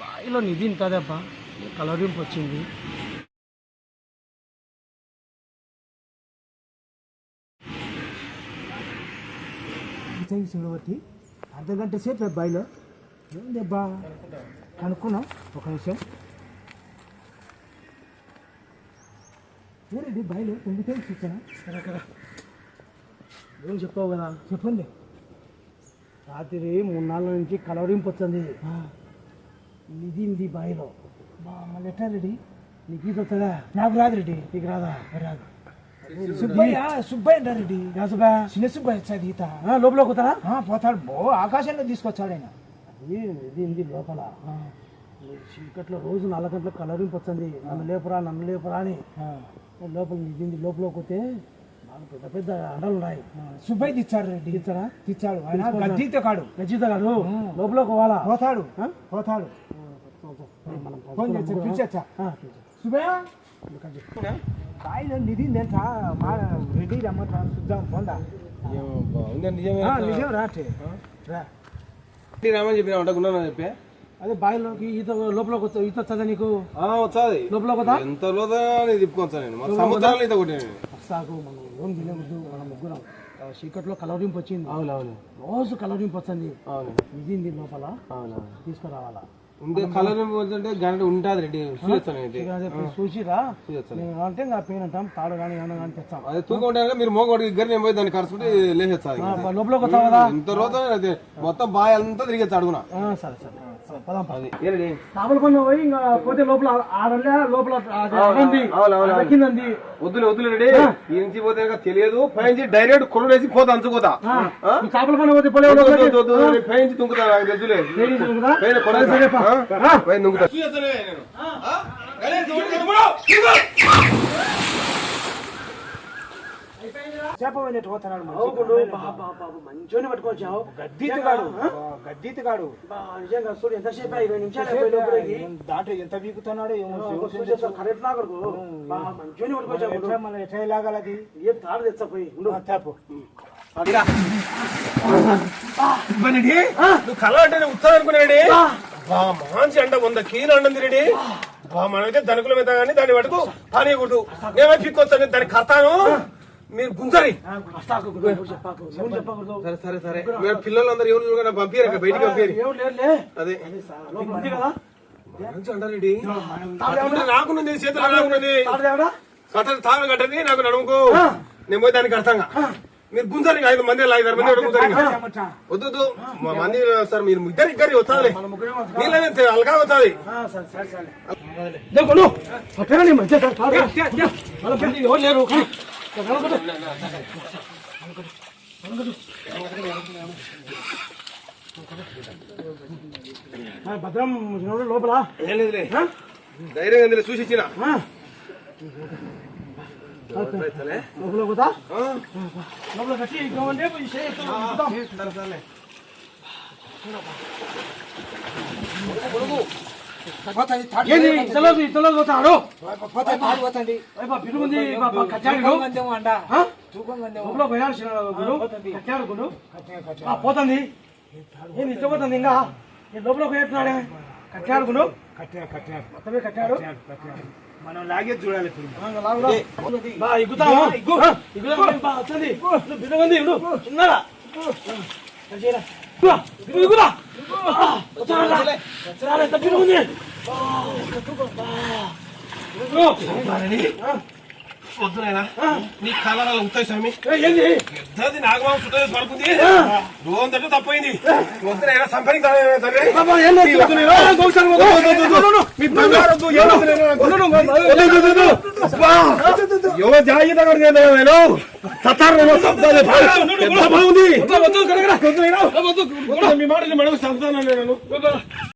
బాయిలో నిధిని కదబ్బా కలరింపు వచ్చింది. చూడబట్టి అర్ధగంట సేపు బాయిలో ఏందబ్బా కనుక్కున్నాం. ఒక నిమిషం ఏంటండి బాయిలో తొమ్మిది చూసాను కదా. ఏం చెప్పావు కదా, చెప్పండి. రాత్రి 3 నాళ్ళ నుంచి కలవరింపు వచ్చింది. నిధింది బాయిలో. మళ్ళీ ఎట్లా రెడ్డి? నీకు ఈత వస్తుందా? నాకు రాదు రెడ్డి. నీకు రాదా? రాదు. సుబ్బయ్య రెడ్డి, చిన్న సుబ్బయ్య వచ్చాది ఈత. లోపల పోతారా? పోతాడు. ఆకాశంలో తీసుకొచ్చాడు ఆయన. నిధింది లోపల. చీకట్లో రోజు 4 గంటలకు కలరింపు వచ్చింది. నన్ను లేపురా అని లోపల నిధింది. లోపలికి పోతే పెద్ద పెద్ద అడలు ఉన్నాయి. సుబ్బయ్య తెచ్చాడు రెడ్డి. తెచ్చాడు ఆయన. గజ్జీత కాడు లోపలికి పోవాలా? పోతాడు. సుబ్బయ్య బాయిలో నిధి తెలుసా? మా రెడ్డి రమ్మంటారు. చూద్దాం పోందా. నిజం రాటే రామని చెప్పినా చెప్పే. అదే బాయిలోకి ఈత లోపలికి వస్తా. ఈత వస్తుందా నీకు? వచ్చాది. లోపలికి వస్తా. ఎంత లోదా తిప్పుకొచ్చా నేను. సముద్రాలు ఈత కొట్టాను. సాగు మనం ఏం తినకూడదు. మనం ముగ్గురం చీకట్లో కలరింపు వచ్చింది. అవునవును. రోజు కలరింపు వచ్చింది. అవును. నిధింది లోపల. తీసుకురావాలా? కలర్ అంటే గంట ఉంటుంది రెడ్డి. చూసిరా అంటే నా పెయిన్ అంటాం. తాడు కానీ ఏమన్నా కానీ తెస్తాం. అదే తూకం ఉంటాయి. మీరు మోగొడి దగ్గర నేను పోయి దాన్ని కరుచుకుంటే లేచేస్తాను. లోపలికి వస్తావు కదా. ఇంత రోజు మొత్తం బాయ్ అంతా తిరిగేస్తా అడుగునా. సరే పని పోయి ఇంకా పోతే లోపల లోపల కిందంది. వద్దులే రెడీ. ఈ నుంచి పోతే తెలియదు. పైన డైరెక్ట్ కొలు వేసి పోతా అంచుకోతా. చేపల పని పోతే పైన తుంకుతా. గజ్జులే చేప పోతున్నాడు. మంచిగా పట్టుకోవచ్చావు. గద్దీతగాడు నిజంగా చూడు ఎంతసేపు 20 నిమిషాలు దాంట్లో ఎంత వీకుతున్నాడు. కరెక్ట్ లాగడు. మంచిగా పట్టుకోవచ్చావు. మళ్ళీ ఎట్లా లాగాలి? ఏం తాడు తెచ్చపోయి చేప నువ్వు కళ అంటే ఉత్సాహం అనుకున్నాడు. మంచి అంట 100 కిలో అండి రెడీ. మనమైతే ధనుకుల మీద కానీ దాన్ని పట్టుకు పానీయకూడదు. నేనే పిక్కొచ్చాను దాన్ని కడతాను. మీరు గుంజరి. సరే మీరు పిల్లలందరూ ఎవరు చూడగా పంపారు. బయటికి పంపారు. అదే మంచి అంటారెడ్డి. నాకున్నది చేతులు నాకున్నది. తాళం కట్టది నాకు నడుముకు. నేను పోయి దాన్ని కడతాగా. మీరు గుంజరి. 5 మంది 5 మంది వద్దు మంది సార్. మీరు ఇద్దరు వచ్చాది. నీళ్ళనే అలగా వచ్చాది. లేరు. భద్రం లోపల ఏం లేదులే. ధైర్యంగా చూసి ఇచ్చిన లోపల పోతా. లోపల కట్టి పోతాడు. పోతుంది. ఏమి ఇష్టపోతుంది ఇంకా లోపల పోయేస్తున్నాడే. కట్టాడుకును మొత్తమే కట్టాడు. మనం లాగే చూడాలి. చిన్నరా వద్దునైనా నీ కళలు ఉంటాయి స్వామి. నాగమామ చుట్ట పడుకుంది. రోజు తప్పైంది. వద్దునైనా సంపనికి ఎవరో జాగ్రత్త బాగుంది. మీ మాట మనకు సంతానం.